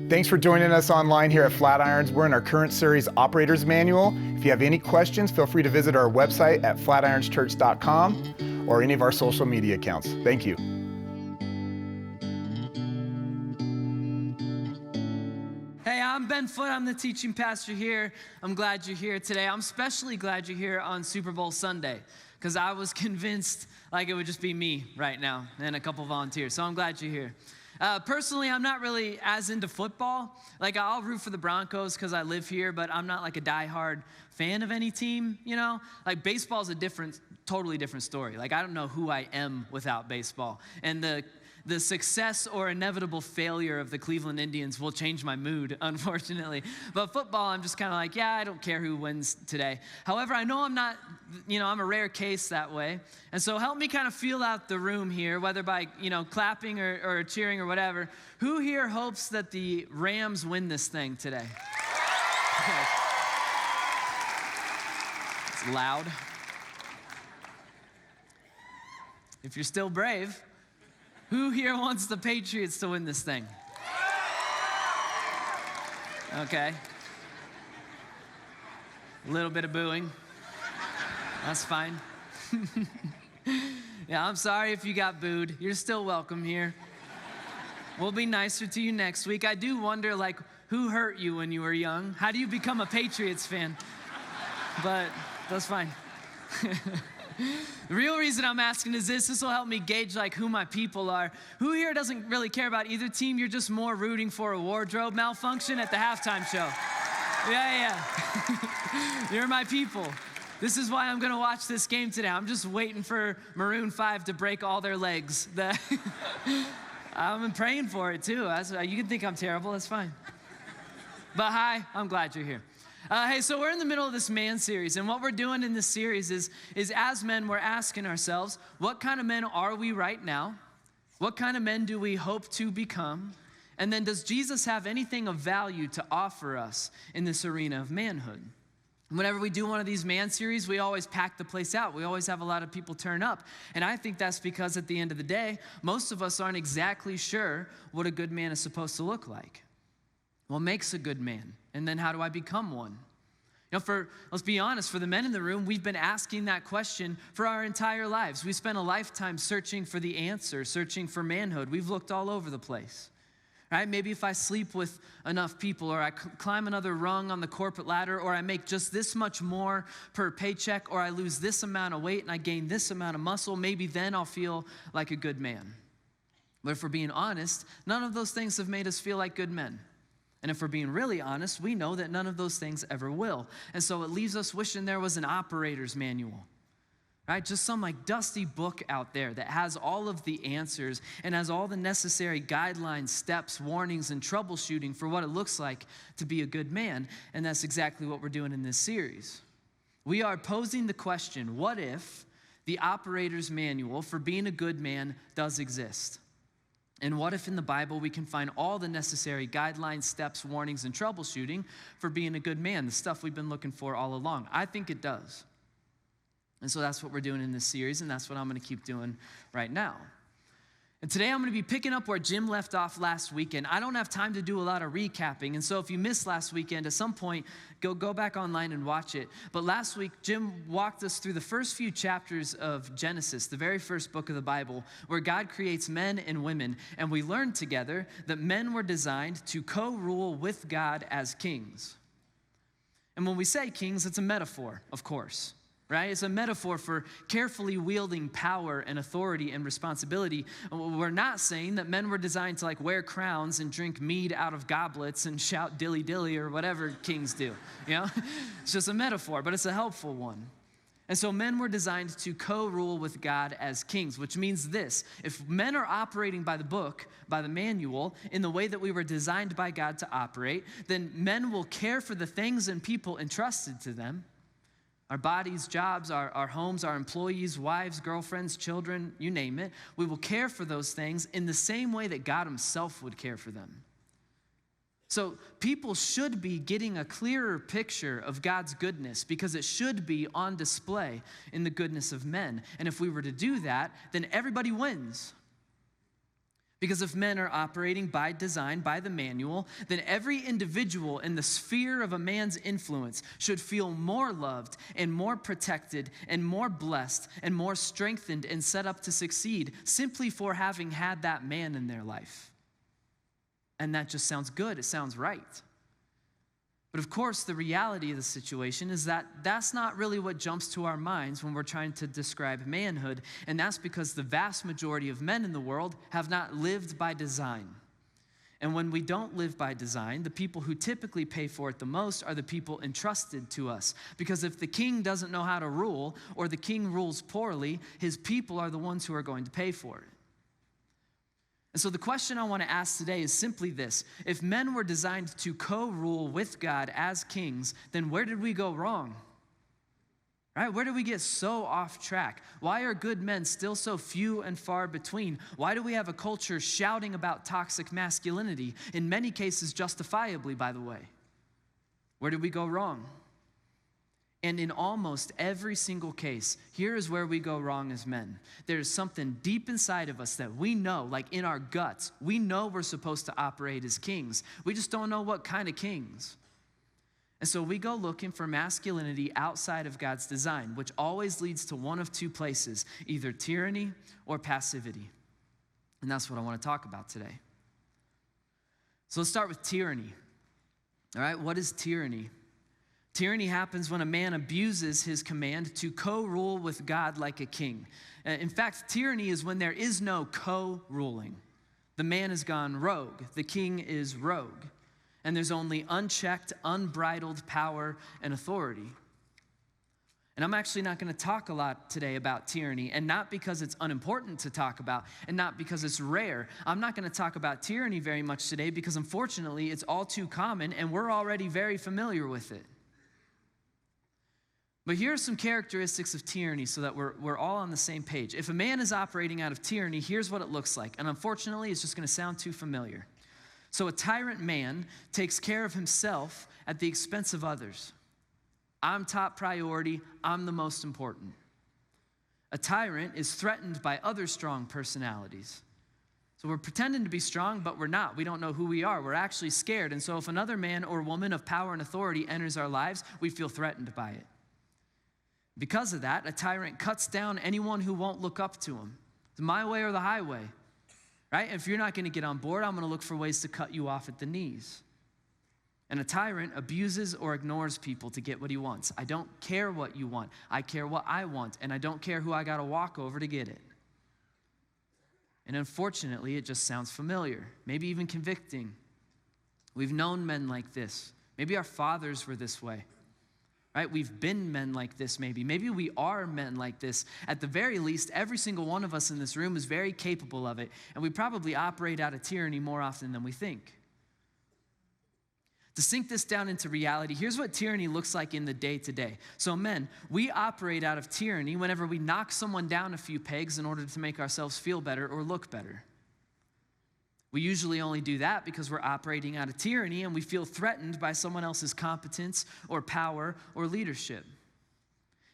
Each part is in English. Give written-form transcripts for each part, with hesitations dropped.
Thanks for joining us online here at Flatirons. We're in our current series, Operator's Manual. If you have any questions, feel free to visit our website at flatironschurch.com or any of our social media accounts. Thank you. Hey, I'm Ben Foote. I'm the teaching pastor here. I'm glad you're here today. I'm especially glad you're here on Super Bowl Sunday because I was convinced like it would just be me right now and a couple volunteers. So I'm glad you're here. Personally, I'm not really as into football. Like, I'll root for the Broncos because I live here, but I'm not like a diehard fan of any team, you know? Like, baseball's a totally different story. Like, I don't know who I am without baseball. And the success or inevitable failure of the Cleveland Indians will change my mood, unfortunately. But football, I'm just kind of like, yeah, I don't care who wins today. However, I know I'm not, I'm a rare case that way. And so help me kind of feel out the room here, whether by, clapping or cheering or whatever. Who here hopes that the Rams win this thing today? Okay. It's loud. If you're still brave, who here wants the Patriots to win this thing? Okay. A little bit of booing. That's fine. Yeah, I'm sorry if you got booed. You're still welcome here. We'll be nicer to you next week. I do wonder, who hurt you when you were young? How do you become a Patriots fan? But that's fine. The real reason I'm asking is this will help me gauge who my people are. Who here doesn't really care about either team? You're just more rooting for a wardrobe malfunction at the halftime show. Yeah. You're my people. This is why I'm gonna watch this game today. I'm just waiting for Maroon 5 to break all their legs. I'm praying for it too. You can think I'm terrible, that's fine. But hi, I'm glad you're here. Hey, so we're in the middle of this man series, and what we're doing in this series is as men, we're asking ourselves, what kind of men are we right now? What kind of men do we hope to become? And then does Jesus have anything of value to offer us in this arena of manhood? Whenever we do one of these man series, we always pack the place out. We always have a lot of people turn up. And I think that's because at the end of the day, most of us aren't exactly sure what a good man is supposed to look like. What makes a good man? And then how do I become one? Let's be honest, for the men in the room, we've been asking that question for our entire lives. We spent a lifetime searching for the answer, searching for manhood. We've looked all over the place. Right? Maybe if I sleep with enough people, or I climb another rung on the corporate ladder, or I make just this much more per paycheck, or I lose this amount of weight and I gain this amount of muscle, maybe then I'll feel like a good man. But if we're being honest, none of those things have made us feel like good men. And if we're being really honest, we know that none of those things ever will. And so it leaves us wishing there was an operator's manual, right? Just some dusty book out there that has all of the answers and has all the necessary guidelines, steps, warnings, and troubleshooting for what it looks like to be a good man. And that's exactly what we're doing in this series. We are posing the question, what if the operator's manual for being a good man does exist? And what if in the Bible we can find all the necessary guidelines, steps, warnings, and troubleshooting for being a good man, the stuff we've been looking for all along? I think it does. And so that's what we're doing in this series, and that's what I'm going to keep doing right now. And today I'm going to be picking up where Jim left off last weekend. I don't have time to do a lot of recapping, and so if you missed last weekend, at some point, go back online and watch it. But last week, Jim walked us through the first few chapters of Genesis, the very first book of the Bible, where God creates men and women, and we learned together that men were designed to co-rule with God as kings. And when we say kings, it's a metaphor, of course. Right? It's a metaphor for carefully wielding power and authority and responsibility. We're not saying that men were designed to wear crowns and drink mead out of goblets and shout dilly dilly or whatever kings do. It's just a metaphor, but it's a helpful one. And so men were designed to co-rule with God as kings, which means this: if men are operating by the book, by the manual, in the way that we were designed by God to operate, then men will care for the things and people entrusted to them. Our bodies, jobs, our homes, our employees, wives, girlfriends, children, you name it. We will care for those things in the same way that God himself would care for them. So people should be getting a clearer picture of God's goodness because it should be on display in the goodness of men. And if we were to do that, then everybody wins. Because if men are operating by design, by the manual, then every individual in the sphere of a man's influence should feel more loved and more protected and more blessed and more strengthened and set up to succeed simply for having had that man in their life. And that just sounds good. It sounds right. But of course, the reality of the situation is that that's not really what jumps to our minds when we're trying to describe manhood, and that's because the vast majority of men in the world have not lived by design. And when we don't live by design, the people who typically pay for it the most are the people entrusted to us. Because if the king doesn't know how to rule, or the king rules poorly, his people are the ones who are going to pay for it. And so the question I want to ask today is simply this. If men were designed to co-rule with God as kings, then where did we go wrong? Right? Where did we get so off track? Why are good men still so few and far between? Why do we have a culture shouting about toxic masculinity, in many cases justifiably, by the way? Where did we go wrong? And in almost every single case, here is where we go wrong as men. There's something deep inside of us that we know, like in our guts, we know we're supposed to operate as kings. We just don't know what kind of kings. And so we go looking for masculinity outside of God's design, which always leads to one of two places, either tyranny or passivity. And that's what I want to talk about today. So let's start with tyranny. All right, what is tyranny? Tyranny happens when a man abuses his command to co-rule with God like a king. In fact, tyranny is when there is no co-ruling. The man has gone rogue. The king is rogue. And there's only unchecked, unbridled power and authority. And I'm actually not going to talk a lot today about tyranny, and not because it's unimportant to talk about, and not because it's rare. I'm not going to talk about tyranny very much today because unfortunately it's all too common and we're already very familiar with it. But here are some characteristics of tyranny so that we're all on the same page. If a man is operating out of tyranny, here's what it looks like. And unfortunately, it's just going to sound too familiar. So a tyrant man takes care of himself at the expense of others. I'm top priority. I'm the most important. A tyrant is threatened by other strong personalities. So we're pretending to be strong, but we're not. We don't know who we are. We're actually scared. And so if another man or woman of power and authority enters our lives, we feel threatened by it. Because of that, a tyrant cuts down anyone who won't look up to him. It's my way or the highway, right? If you're not going to get on board, I'm going to look for ways to cut you off at the knees. And a tyrant abuses or ignores people to get what he wants. I don't care what you want. I care what I want, and I don't care who I got to walk over to get it. And unfortunately, it just sounds familiar, maybe even convicting. We've known men like this. Maybe our fathers were this way. Right? We've been men like this maybe. Maybe we are men like this. At the very least, every single one of us in this room is very capable of it, and we probably operate out of tyranny more often than we think. To sink this down into reality, here's what tyranny looks like in the day-to-day. So men, we operate out of tyranny whenever we knock someone down a few pegs in order to make ourselves feel better or look better. We usually only do that because we're operating out of tyranny and we feel threatened by someone else's competence or power or leadership.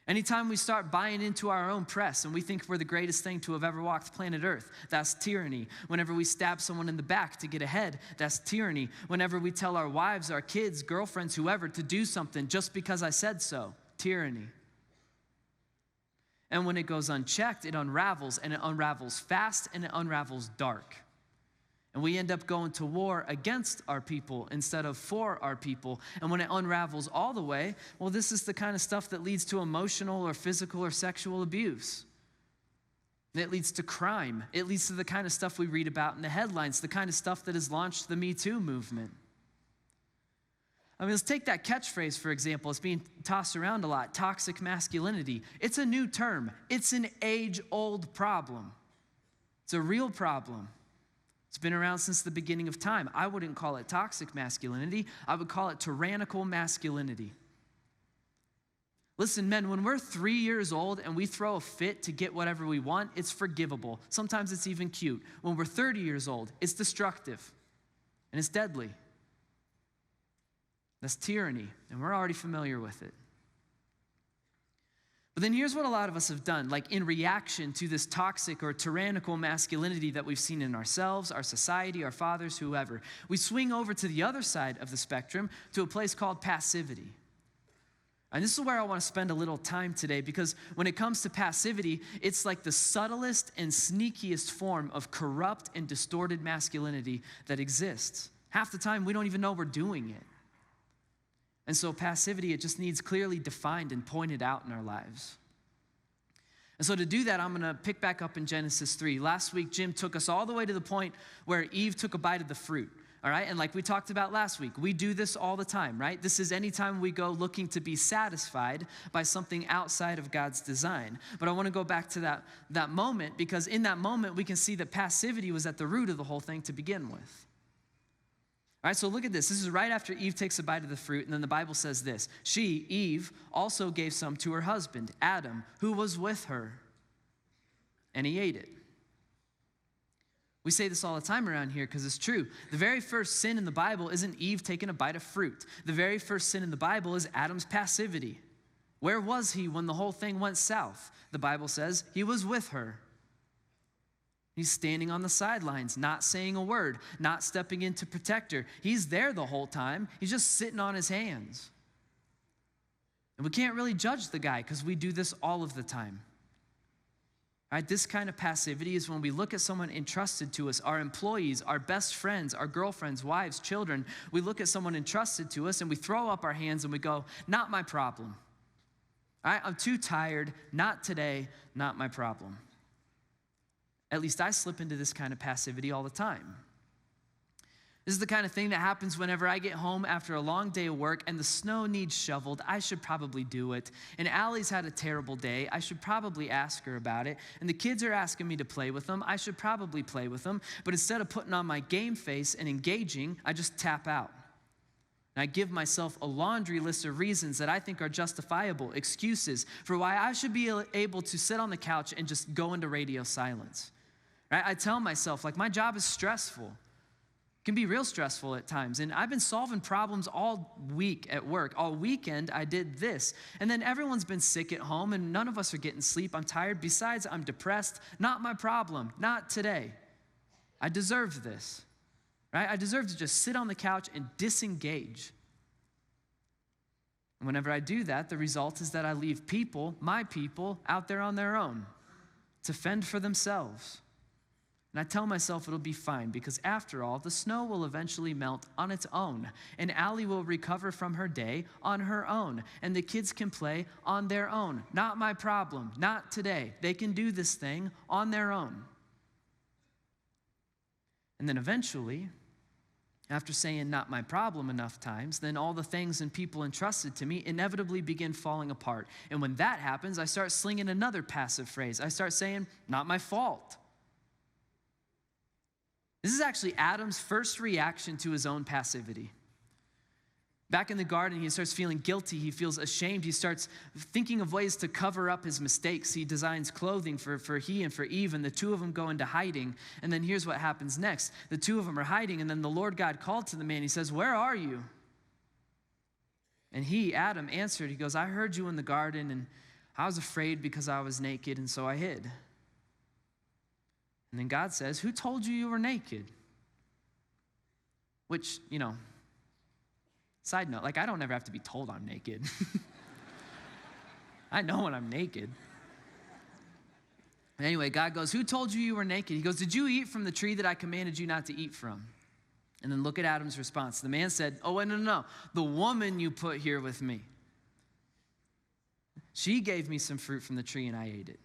Anytime we start buying into our own press and we think we're the greatest thing to have ever walked planet Earth, that's tyranny. Whenever we stab someone in the back to get ahead, that's tyranny. Whenever we tell our wives, our kids, girlfriends, whoever to do something just because I said so, tyranny. And when it goes unchecked, it unravels, and it unravels fast, and it unravels dark. And we end up going to war against our people instead of for our people. And when it unravels all the way, well, this is the kind of stuff that leads to emotional or physical or sexual abuse. It leads to crime. It leads to the kind of stuff we read about in the headlines, the kind of stuff that has launched the Me Too movement. I mean, let's take that catchphrase, for example. It's being tossed around a lot, toxic masculinity. It's a new term. It's an age-old problem. It's a real problem. It's been around since the beginning of time. I wouldn't call it toxic masculinity. I would call it tyrannical masculinity. Listen, men, when we're 3 years old and we throw a fit to get whatever we want, it's forgivable. Sometimes it's even cute. When we're 30 years old, it's destructive and it's deadly. That's tyranny, and we're already familiar with it. But then here's what a lot of us have done, like in reaction to this toxic or tyrannical masculinity that we've seen in ourselves, our society, our fathers, whoever. We swing over to the other side of the spectrum to a place called passivity. And this is where I want to spend a little time today, because when it comes to passivity, it's like the subtlest and sneakiest form of corrupt and distorted masculinity that exists. Half the time, we don't even know we're doing it. And so passivity, it just needs clearly defined and pointed out in our lives. And so to do that, I'm going to pick back up in Genesis 3. Last week, Jim took us all the way to the point where Eve took a bite of the fruit, all right? And like we talked about last week, we do this all the time, right? This is anytime we go looking to be satisfied by something outside of God's design. But I want to go back to that moment, because in that moment, we can see that passivity was at the root of the whole thing to begin with. All right, so look at this. This is right after Eve takes a bite of the fruit, and then the Bible says this. She, Eve, also gave some to her husband, Adam, who was with her, and he ate it. We say this all the time around here because it's true. The very first sin in the Bible isn't Eve taking a bite of fruit. The very first sin in the Bible is Adam's passivity. Where was he when the whole thing went south? The Bible says he was with her. He's standing on the sidelines, not saying a word, not stepping in to protect her. He's there the whole time. He's just sitting on his hands. And we can't really judge the guy because we do this all of the time. All right, this kind of passivity is when we look at someone entrusted to us, our employees, our best friends, our girlfriends, wives, children. We look at someone entrusted to us and we throw up our hands and we go, not my problem. All right, I'm too tired, not today, not my problem. At least I slip into this kind of passivity all the time. This is the kind of thing that happens whenever I get home after a long day of work and the snow needs shoveled. I should probably do it. And Allie's had a terrible day. I should probably ask her about it. And the kids are asking me to play with them. I should probably play with them. But instead of putting on my game face and engaging, I just tap out. And I give myself a laundry list of reasons that I think are justifiable, excuses for why I should be able to sit on the couch and just go into radio silence. Right? I tell myself, like, my job is stressful. It can be real stressful at times. And I've been solving problems all week at work. All weekend, I did this. And then everyone's been sick at home, and none of us are getting sleep. I'm tired. Besides, I'm depressed. Not my problem. Not today. I deserve this. Right? I deserve to just sit on the couch and disengage. And whenever I do that, the result is that I leave people, my people, out there on their own to fend for themselves. And I tell myself it'll be fine because after all, the snow will eventually melt on its own. And Allie will recover from her day on her own. And the kids can play on their own. Not my problem. Not today. They can do this thing on their own. And then eventually, after saying not my problem enough times, then all the things and people entrusted to me inevitably begin falling apart. And when that happens, I start slinging another passive phrase. I start saying, not my fault. This is actually Adam's first reaction to his own passivity. Back in the garden, he starts feeling guilty. He feels ashamed. He starts thinking of ways to cover up his mistakes. He designs clothing for he and for Eve, and the two of them go into hiding. And then here's what happens next. The two of them are hiding, and then the Lord God called to the man. He says, "Where are you?" And he, Adam, answered. He goes, "I heard you in the garden, and I was afraid because I was naked, and so I hid." And then God says, "Who told you were naked?" Which, side note, like, I don't ever have to be told I'm naked. I know when I'm naked. Anyway, God goes, "Who told you were naked?" He goes, "Did you eat from the tree that I commanded you not to eat from?" And then look at Adam's response. The man said, "Oh, wait, no. The woman you put here with me. She gave me some fruit from the tree and I ate it."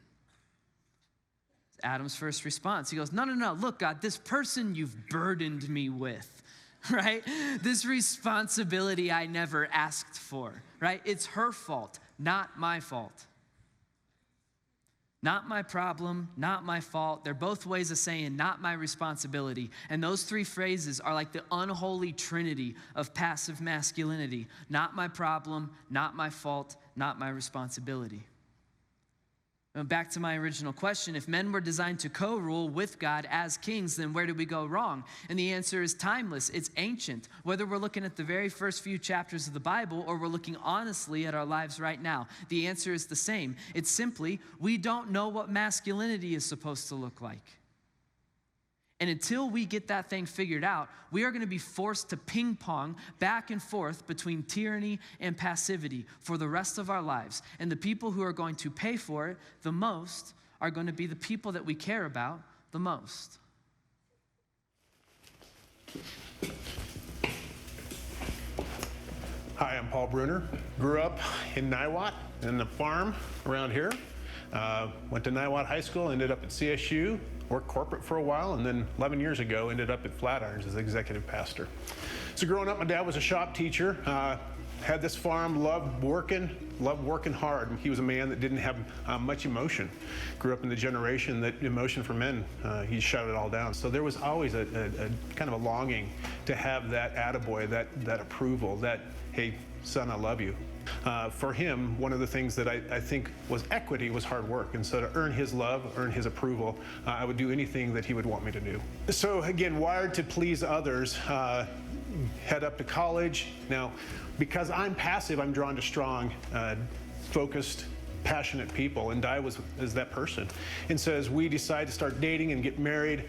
Adam's first response. He goes, no. Look, God, this person you've burdened me with, right? This responsibility I never asked for, right? It's her fault, not my fault. Not my problem, not my fault. They're both ways of saying not my responsibility. And those three phrases are like the unholy trinity of passive masculinity. Not my problem, not my fault, not my responsibility. Back to my original question, if men were designed to co-rule with God as kings, then where did we go wrong? And the answer is timeless. It's ancient. Whether we're looking at the very first few chapters of the Bible or we're looking honestly at our lives right now, the answer is the same. It's simply, we don't know what masculinity is supposed to look like. And until we get that thing figured out, we are going to be forced to ping pong back and forth between tyranny and passivity for the rest of our lives. And the people who are going to pay for it the most are going to be the people that we care about the most. Hi, I'm Paul Bruner. Grew up in Niwot, in the farm around here. Went to Niwot High School, ended up at CSU, worked corporate for a while, and then 11 years ago ended up at Flatirons as executive pastor. So growing up, my dad was a shop teacher, had this farm, loved working hard. He was a man that didn't have much emotion. Grew up in the generation that emotion for men, he shut it all down. So there was always a kind of a longing to have that attaboy, that approval, that, hey, son, I love you. For him, one of the things that I think was equity was hard work. And so to earn his love, earn his approval, I would do anything that he would want me to do. So again, wired to please others, head up to college. Now, because I'm passive, I'm drawn to strong, focused, passionate people, and Di is that person. And so as we decide to start dating and get married,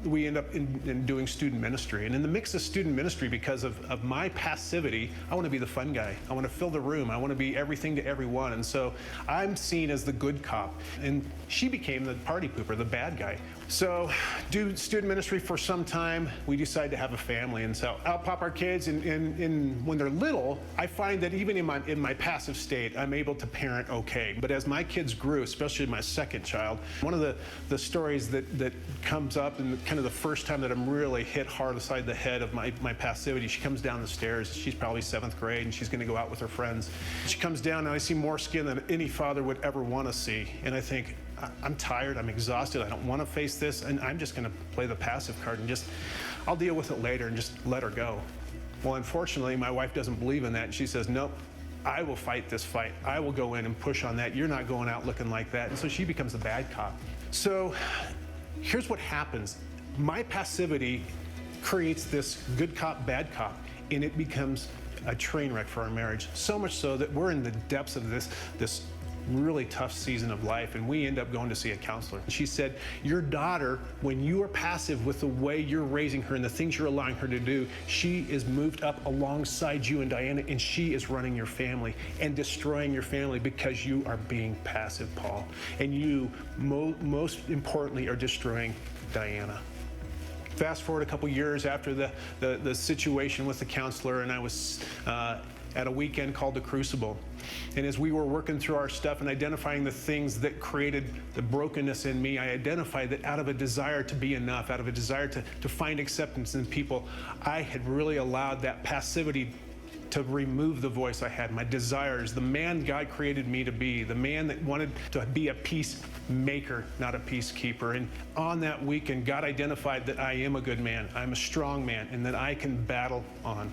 we end up in doing student ministry. And in the mix of student ministry, because of my passivity, I want to be the fun guy. I want to fill the room. I want to be everything to everyone. And so I'm seen as the good cop. And she became the party pooper, the bad guy. So do student ministry for some time. We decide to have a family. And so I'll pop our kids. And when they're little, I find that even in my passive state, I'm able to parent okay. But as my kids grew, especially my second child, one of the stories that comes up and kind of the first time that I'm really hit hard aside the head of my passivity, she comes down the stairs. She's probably 7th grade, and she's going to go out with her friends. She comes down, and I see more skin than any father would ever want to see. And I think, I'm tired, I'm exhausted, I don't want to face this, and I'm just going to play the passive card and I'll deal with it later and just let her go. Well, unfortunately, my wife doesn't believe in that, and she says, nope, I will fight this fight. I will go in and push on that. You're not going out looking like that. And so she becomes the bad cop. So here's what happens. My passivity creates this good cop, bad cop, and it becomes a train wreck for our marriage. So much so that we're in the depths of this really tough season of life, and we end up going to see a counselor. She said, your daughter, when you are passive with the way you're raising her and the things you're allowing her to do, she is moved up alongside you and Diana, and she is running your family and destroying your family because you are being passive, Paul. And you, most importantly, are destroying Diana. Fast forward a couple years after the situation with the counselor, and I was at a weekend called The Crucible. And as we were working through our stuff and identifying the things that created the brokenness in me, I identified that out of a desire to be enough, out of a desire to find acceptance in people, I had really allowed that passivity to remove the voice I had, my desires, the man God created me to be, the man that wanted to be a peacemaker, not a peacekeeper. And on that weekend, God identified that I am a good man, I'm a strong man, and that I can battle on.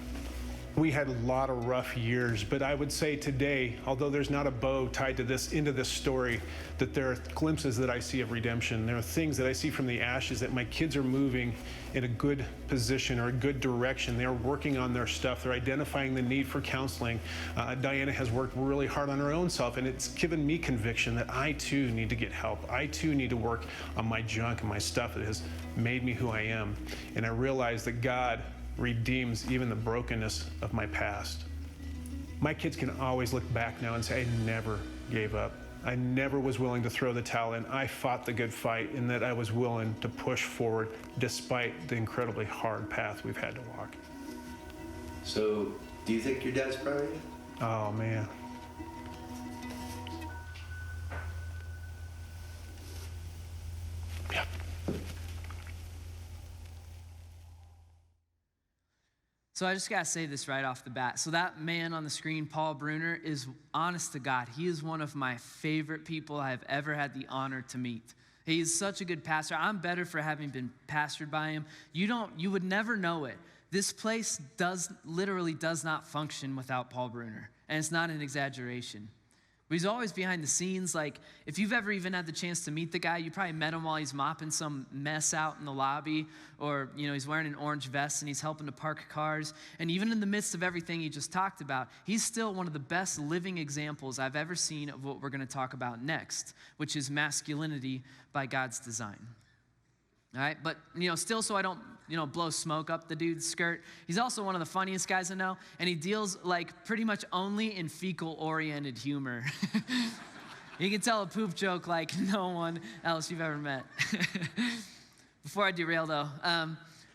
We had a lot of rough years, but I would say today, although there's not a bow tied to this, into this story, that there are glimpses that I see of redemption. There are things that I see from the ashes, that my kids are moving in a good position or a good direction. They're working on their stuff. They're identifying the need for counseling. Diana has worked really hard on her own self, and it's given me conviction that I too need to get help. I too need to work on my junk and my stuff that has made me who I am. And I realize that God redeems even the brokenness of my past. My kids can always look back now and say, I never gave up. I never was willing to throw the towel in. I fought the good fight, and that I was willing to push forward despite the incredibly hard path we've had to walk. So, do you think your dad's proud of you? Oh, man. Yeah. So I just got to say this right off the bat. So that man on the screen, Paul Bruner, is, honest to God, he is one of my favorite people I have ever had the honor to meet. He is such a good pastor. I'm better for having been pastored by him. You would never know it. This place literally does not function without Paul Bruner, and it's not an exaggeration. But he's always behind the scenes. Like, if you've ever even had the chance to meet the guy, you probably met him while he's mopping some mess out in the lobby, or, he's wearing an orange vest and he's helping to park cars. And even in the midst of everything he just talked about, he's still one of the best living examples I've ever seen of what we're going to talk about next, which is masculinity by God's design. All right, but, still so I don't, blow smoke up the dude's skirt, he's also one of the funniest guys I know, and he deals, pretty much only in fecal-oriented humor. You can tell a poop joke like no one else you've ever met. Before I derail, though,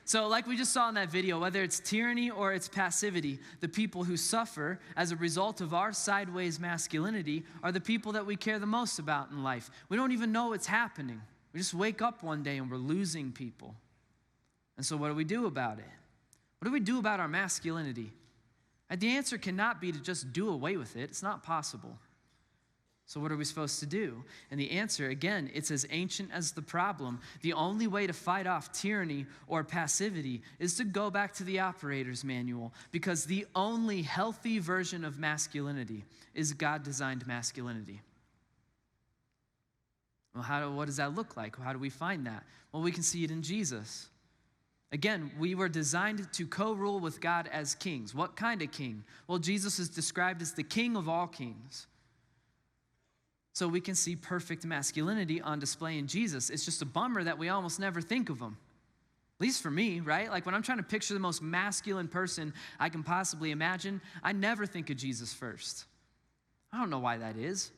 so like we just saw in that video, whether it's tyranny or it's passivity, the people who suffer as a result of our sideways masculinity are the people that we care the most about in life. We don't even know it's happening. We just wake up one day and we're losing people. And so what do we do about it? What do we do about our masculinity? And the answer cannot be to just do away with it. It's not possible. So what are we supposed to do? And the answer, again, it's as ancient as the problem. The only way to fight off tyranny or passivity is to go back to the operator's manual, because the only healthy version of masculinity is God-designed masculinity. Well, what does that look like? How do we find that? Well, we can see it in Jesus. Again, we were designed to co-rule with God as kings. What kind of king? Well, Jesus is described as the king of all kings. So we can see perfect masculinity on display in Jesus. It's just a bummer that we almost never think of him. At least for me, right? Like when I'm trying to picture the most masculine person I can possibly imagine, I never think of Jesus first. I don't know why that is.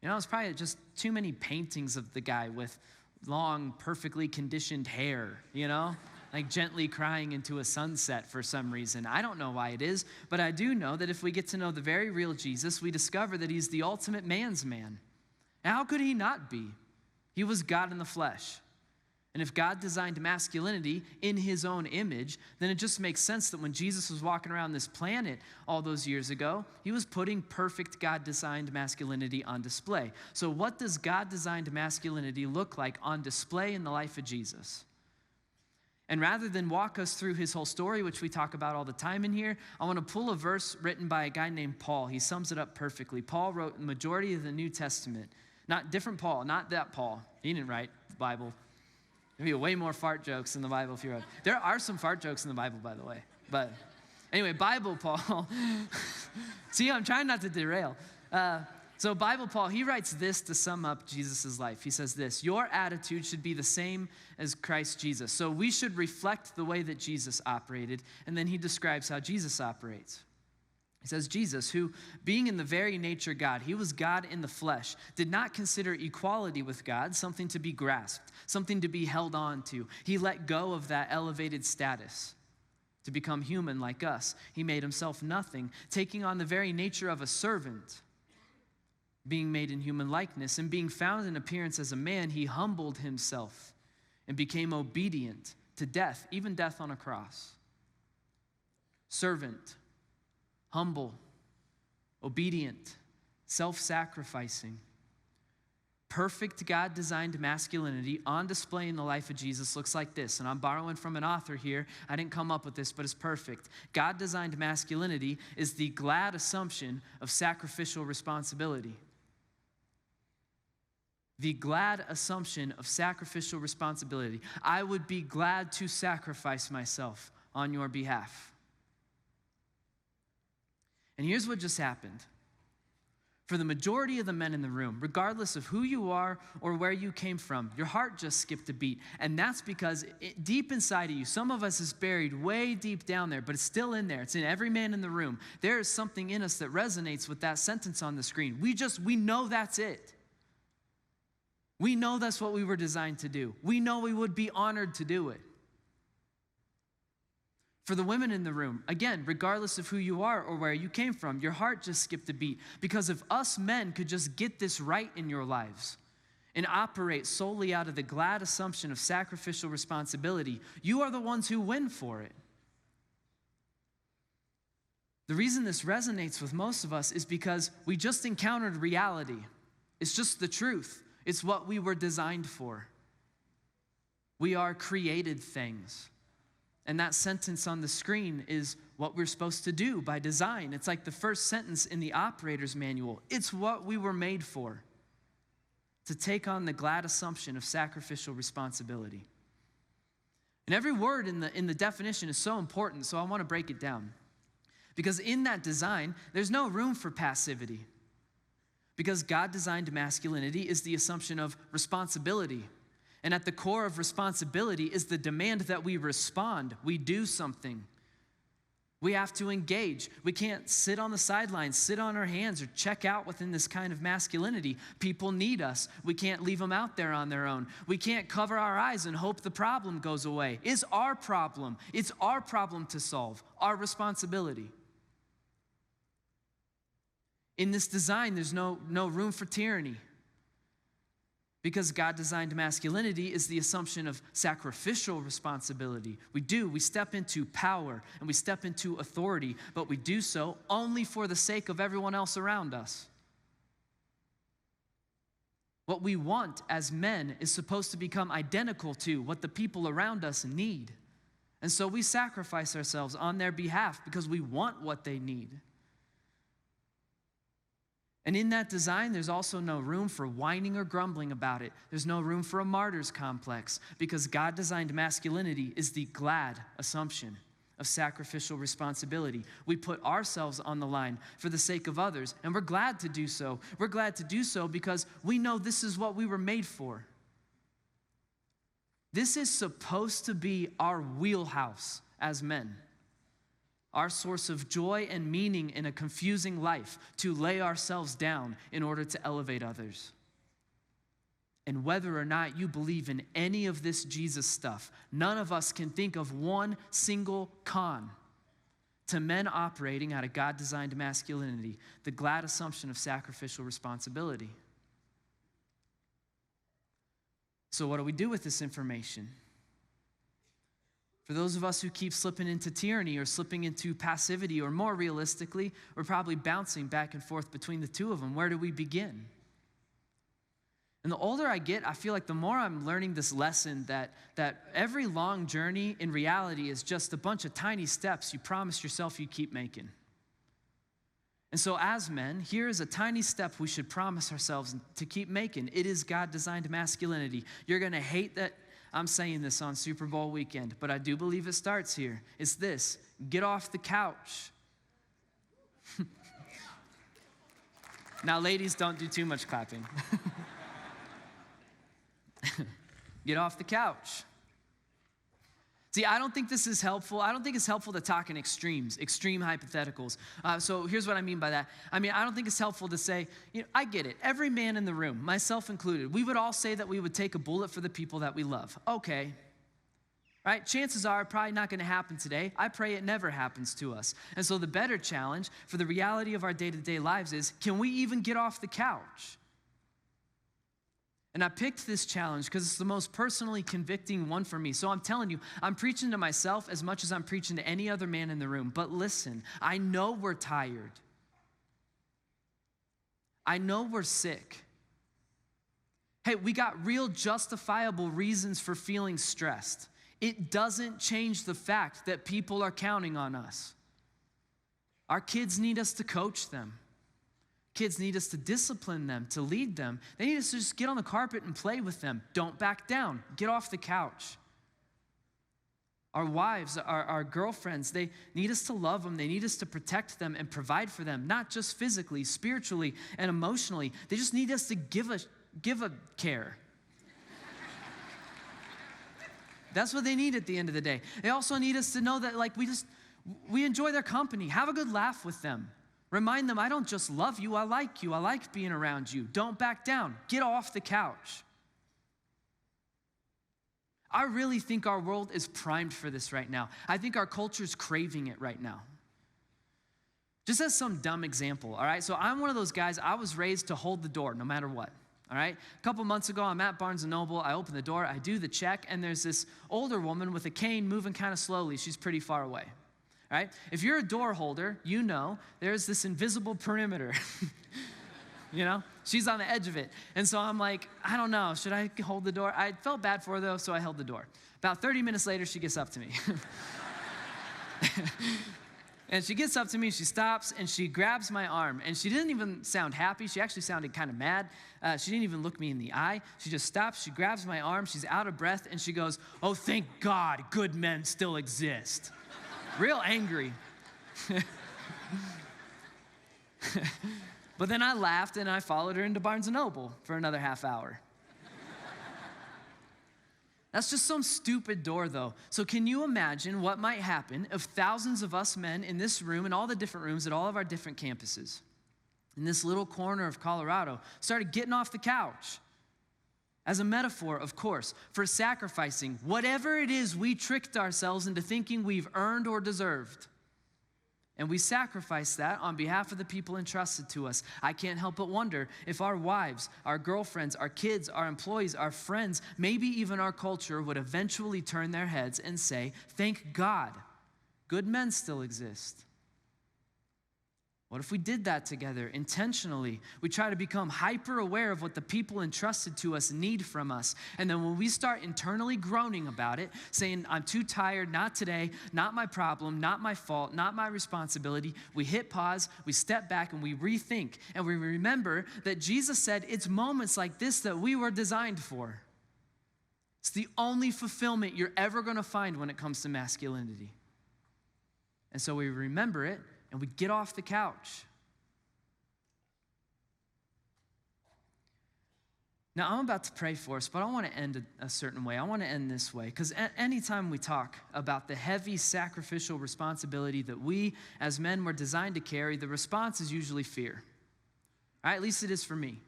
It's probably just too many paintings of the guy with long, perfectly conditioned hair, like gently crying into a sunset for some reason. I don't know why it is, but I do know that if we get to know the very real Jesus, we discover that he's the ultimate man's man. And how could he not be? He was God in the flesh. And if God designed masculinity in his own image, then it just makes sense that when Jesus was walking around this planet all those years ago, he was putting perfect God-designed masculinity on display. So what does God-designed masculinity look like on display in the life of Jesus? And rather than walk us through his whole story, which we talk about all the time in here, I want to pull a verse written by a guy named Paul. He sums it up perfectly. Paul wrote the majority of the New Testament. Not different Paul, not that Paul. He didn't write the Bible. There'd be way more fart jokes in the Bible if you wrote. There are some fart jokes in the Bible, by the way. But anyway, Bible Paul. See, I'm trying not to derail. So Bible Paul, he writes this to sum up Jesus' life. He says this: your attitude should be the same as Christ Jesus. So we should reflect the way that Jesus operated. And then he describes how Jesus operates. He says, Jesus, who, being in the very nature God, he was God in the flesh, did not consider equality with God something to be grasped, something to be held on to. He let go of that elevated status to become human like us. He made himself nothing, taking on the very nature of a servant, being made in human likeness, and being found in appearance as a man, he humbled himself and became obedient to death, even death on a cross. Servant, humble, obedient, self-sacrificing. Perfect God-designed masculinity on display in the life of Jesus looks like this. And I'm borrowing from an author here. I didn't come up with this, but it's perfect. God-designed masculinity is the glad assumption of sacrificial responsibility. The glad assumption of sacrificial responsibility. I would be glad to sacrifice myself on your behalf. And here's what just happened. For the majority of the men in the room, regardless of who you are or where you came from, your heart just skipped a beat. And that's because deep inside of you, some of us is buried way deep down there, but it's still in there. It's in every man in the room. There is something in us that resonates with that sentence on the screen. We know that's it. We know that's what we were designed to do. We know we would be honored to do it. For the women in the room, again, regardless of who you are or where you came from, your heart just skipped a beat. Because if us men could just get this right in your lives and operate solely out of the glad assumption of sacrificial responsibility, you are the ones who win for it. The reason this resonates with most of us is because we just encountered reality. It's just the truth. It's what we were designed for. We are created things. And that sentence on the screen is what we're supposed to do by design. It's like the first sentence in the operator's manual. It's what we were made for, to take on the glad assumption of sacrificial responsibility. And every word in the definition is so important, so I want to break it down. Because in that design, there's no room for passivity. Because God designed masculinity is the assumption of responsibility. And at the core of responsibility is the demand that we respond, we do something. We have to engage. We can't sit on the sidelines, sit on our hands, or check out within this kind of masculinity. People need us. We can't leave them out there on their own. We can't cover our eyes and hope the problem goes away. It's our problem. It's our problem to solve, our responsibility. In this design, there's no room for tyranny. Because God designed masculinity is the assumption of sacrificial responsibility. We step into power and we step into authority, but we do so only for the sake of everyone else around us. What we want as men is supposed to become identical to what the people around us need. And so we sacrifice ourselves on their behalf because we want what they need. And in that design, there's also no room for whining or grumbling about it. There's no room for a martyr's complex because God designed masculinity is the glad assumption of sacrificial responsibility. We put ourselves on the line for the sake of others, and we're glad to do so. We're glad to do so because we know this is what we were made for. This is supposed to be our wheelhouse as men. Our source of joy and meaning in a confusing life, to lay ourselves down in order to elevate others. And whether or not you believe in any of this Jesus stuff, none of us can think of one single con to men operating out of God-designed masculinity, the glad assumption of sacrificial responsibility. So what do we do with this information? For those of us who keep slipping into tyranny or slipping into passivity, or more realistically, we're probably bouncing back and forth between the two of them. Where do we begin? And the older I get, I feel like the more I'm learning this lesson that every long journey in reality is just a bunch of tiny steps you promise yourself you keep making. And so as men, here is a tiny step we should promise ourselves to keep making. It is God-designed masculinity. You're going to hate that I'm saying this on Super Bowl weekend, but I do believe it starts here. It's this: get off the couch. Now, ladies, don't do too much clapping. Get off the couch. See, I don't think this is helpful. I don't think it's helpful to talk in extremes, extreme hypotheticals. So here's what I mean by that. I don't think it's helpful to say, I get it. Every man in the room, myself included, we would all say that we would take a bullet for the people that we love. Okay. Right? Chances are probably not going to happen today. I pray it never happens to us. And so the better challenge for the reality of our day-to-day lives is, can we even get off the couch? And I picked this challenge because it's the most personally convicting one for me. So I'm telling you, I'm preaching to myself as much as I'm preaching to any other man in the room. But listen, I know we're tired. I know we're sick. Hey, we got real justifiable reasons for feeling stressed. It doesn't change the fact that people are counting on us. Our kids need us to coach them. Kids need us to discipline them, to lead them. They need us to just get on the carpet and play with them. Don't back down. Get off the couch. Our wives, our girlfriends, they need us to love them. They need us to protect them and provide for them, not just physically, spiritually, and emotionally. They just need us to give a care. That's what they need at the end of the day. They also need us to know that we enjoy their company. Have a good laugh with them. Remind them, I don't just love you, I like you. I like being around you. Don't back down. Get off the couch. I really think our world is primed for this right now. I think our culture's craving it right now. Just as some dumb example, all right? So I'm one of those guys, I was raised to hold the door no matter what, all right? A couple months ago, I'm at Barnes & Noble. I open the door, I do the check, and there's this older woman with a cane moving kind of slowly. She's pretty far away. Right? If you're a door holder, you know there's this invisible perimeter. She's on the edge of it. And so I'm like, I don't know, should I hold the door? I felt bad for her though, so I held the door. About 30 minutes later, she gets up to me. And she gets up to me, she stops, and she grabs my arm. And she didn't even sound happy. She actually sounded kind of mad. She didn't even look me in the eye. She just stops, she grabs my arm, she's out of breath, and she goes, "Oh, thank God, good men still exist." Real angry. But then I laughed, and I followed her into Barnes & Noble for another half hour. That's just some stupid door, though. So can you imagine what might happen if thousands of us men in this room and all the different rooms at all of our different campuses in this little corner of Colorado started getting off the couch? As a metaphor, of course, for sacrificing whatever it is we tricked ourselves into thinking we've earned or deserved. And we sacrifice that on behalf of the people entrusted to us. I can't help but wonder if our wives, our girlfriends, our kids, our employees, our friends, maybe even our culture would eventually turn their heads and say, "Thank God, good men still exist." What if we did that together intentionally? We try to become hyper aware of what the people entrusted to us need from us. And then when we start internally groaning about it, saying, "I'm too tired, not today, not my problem, not my fault, not my responsibility," we hit pause, we step back, and we rethink. And we remember that Jesus said it's moments like this that we were designed for. It's the only fulfillment you're ever going to find when it comes to masculinity. And so we remember it, and we get off the couch. Now, I'm about to pray for us, but I want to end a certain way. I want to end this way, because anytime we talk about the heavy sacrificial responsibility that we as men were designed to carry, the response is usually fear. All right, at least it is for me.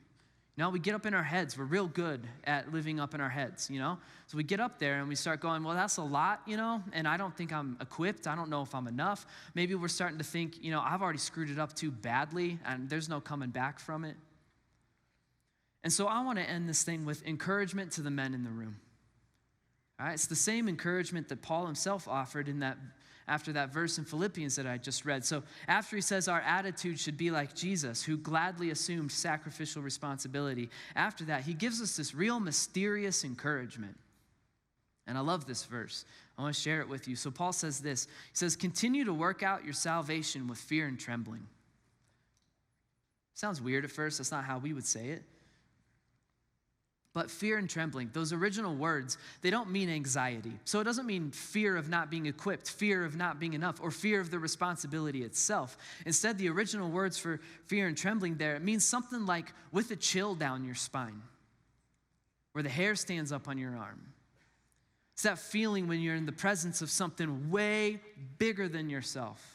You know, we get up in our heads. We're real good at living up in our heads, you know? So we get up there and we start going, well, that's a lot, you know, and I don't think I'm equipped. I don't know if I'm enough. Maybe we're starting to think, you know, I've already screwed it up too badly and there's no coming back from it. And so I want to end this thing with encouragement to the men in the room. All right, it's the same encouragement that Paul himself offered in that after that verse in Philippians that I just read. So after he says our attitude should be like Jesus, who gladly assumed sacrificial responsibility, after that, he gives us this real mysterious encouragement. And I love this verse. I want to share it with you. So Paul says this. He says, "Continue to work out your salvation with fear and trembling." Sounds weird at first. That's not how we would say it. But fear and trembling, those original words, they don't mean anxiety. So it doesn't mean fear of not being equipped, fear of not being enough, or fear of the responsibility itself. Instead, the original words for fear and trembling there, it means something like with a chill down your spine, where the hair stands up on your arm. It's that feeling when you're in the presence of something way bigger than yourself.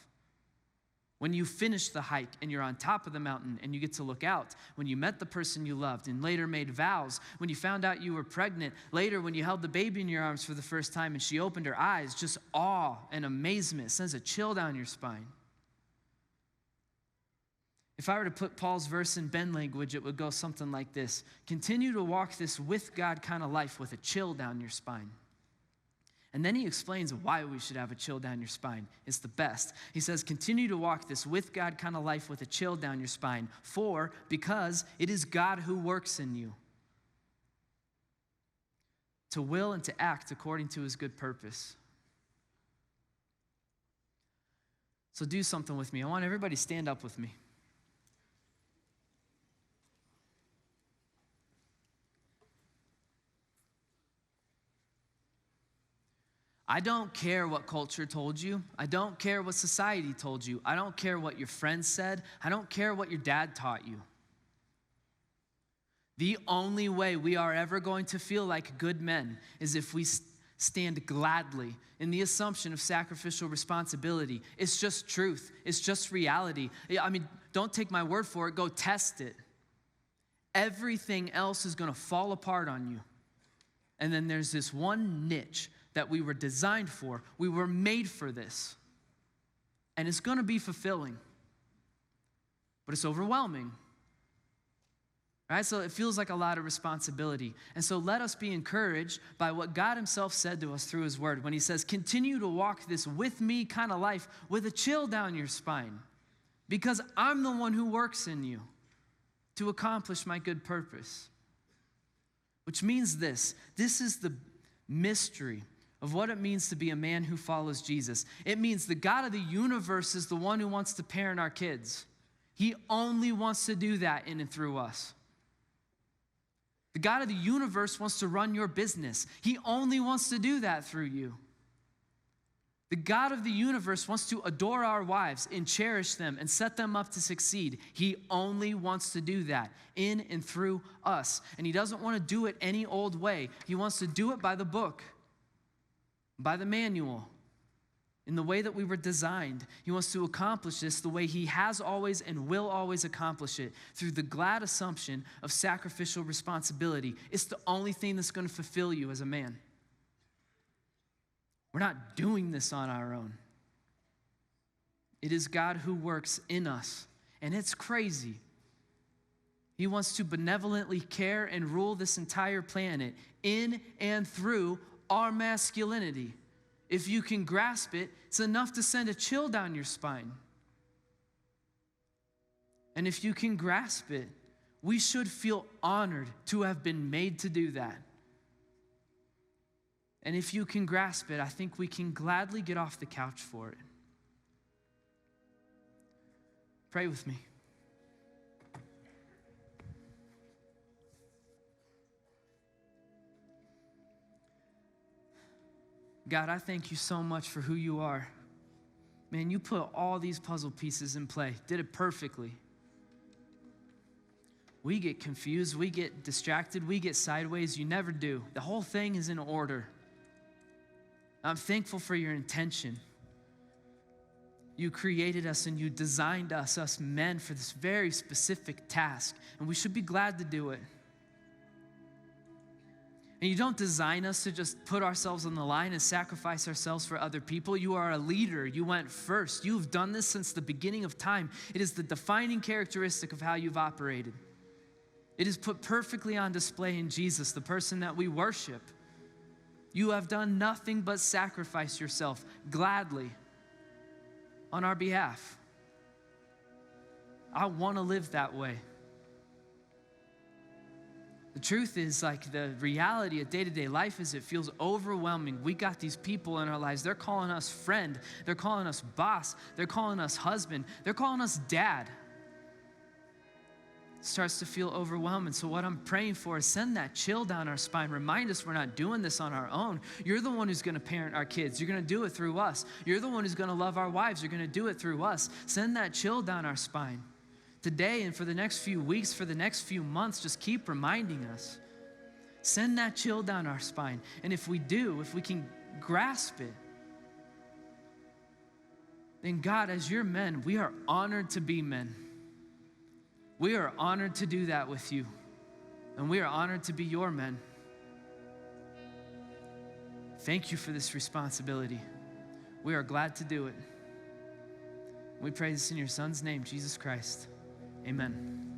When you finish the hike and you're on top of the mountain and you get to look out, when you met the person you loved and later made vows, when you found out you were pregnant, later when you held the baby in your arms for the first time and she opened her eyes, just awe and amazement. It sends a chill down your spine. If I were to put Paul's verse in Ben language, it would go something like this. Continue to walk this with God kind of life with a chill down your spine. And then he explains why we should have a chill down your spine. It's the best. He says, continue to walk this with God kind of life with a chill down your spine. Because it is God who works in you to will and to act according to his good purpose. So do something with me. I want everybody to stand up with me. I don't care what culture told you. I don't care what society told you. I don't care what your friends said. I don't care what your dad taught you. The only way we are ever going to feel like good men is if we stand gladly in the assumption of sacrificial responsibility. It's just truth. It's just reality. I mean, don't take my word for it. Go test it. Everything else is going to fall apart on you. And then there's this one niche that we were designed for. We were made for this. And it's going to be fulfilling. But it's overwhelming. Right? So it feels like a lot of responsibility. And so let us be encouraged by what God himself said to us through his word when he says, continue to walk this with me kind of life with a chill down your spine. Because I'm the one who works in you to accomplish my good purpose. Which means this is the mystery of what it means to be a man who follows Jesus. It means the God of the universe is the one who wants to parent our kids. He only wants to do that in and through us. The God of the universe wants to run your business. He only wants to do that through you. The God of the universe wants to adore our wives and cherish them and set them up to succeed. He only wants to do that in and through us. And he doesn't want to do it any old way. He wants to do it by the book, by the manual, in the way that we were designed. He wants to accomplish this the way he has always and will always accomplish it, through the glad assumption of sacrificial responsibility. It's the only thing that's going to fulfill you as a man. We're not doing this on our own. It is God who works in us, and it's crazy. He wants to benevolently care and rule this entire planet in and through our masculinity. If you can grasp it, it's enough to send a chill down your spine. And if you can grasp it, we should feel honored to have been made to do that. And if you can grasp it, I think we can gladly get off the couch for it. Pray with me. God, I thank you so much for who you are. Man, you put all these puzzle pieces in play, did it perfectly. We get confused, we get distracted, we get sideways. You never do. The whole thing is in order. I'm thankful for your intention. You created us and you designed us men, for this very specific task, and we should be glad to do it. And you don't design us to just put ourselves on the line and sacrifice ourselves for other people. You are a leader. You went first. You've done this since the beginning of time. It is the defining characteristic of how you've operated. It is put perfectly on display in Jesus, the person that we worship. You have done nothing but sacrifice yourself gladly on our behalf. I want to live that way. The truth is, the reality of day-to-day life is it feels overwhelming. We got these people in our lives. They're calling us friend. They're calling us boss. They're calling us husband. They're calling us dad. It starts to feel overwhelming. So what I'm praying for is send that chill down our spine. Remind us we're not doing this on our own. You're the one who's going to parent our kids. You're going to do it through us. You're the one who's going to love our wives. You're going to do it through us. Send that chill down our spine. Today and for the next few weeks, for the next few months, just keep reminding us. Send that chill down our spine. And if we do, if we can grasp it, then God, as your men, we are honored to be men. We are honored to do that with you. And we are honored to be your men. Thank you for this responsibility. We are glad to do it. We pray this in your Son's name, Jesus Christ. Amen.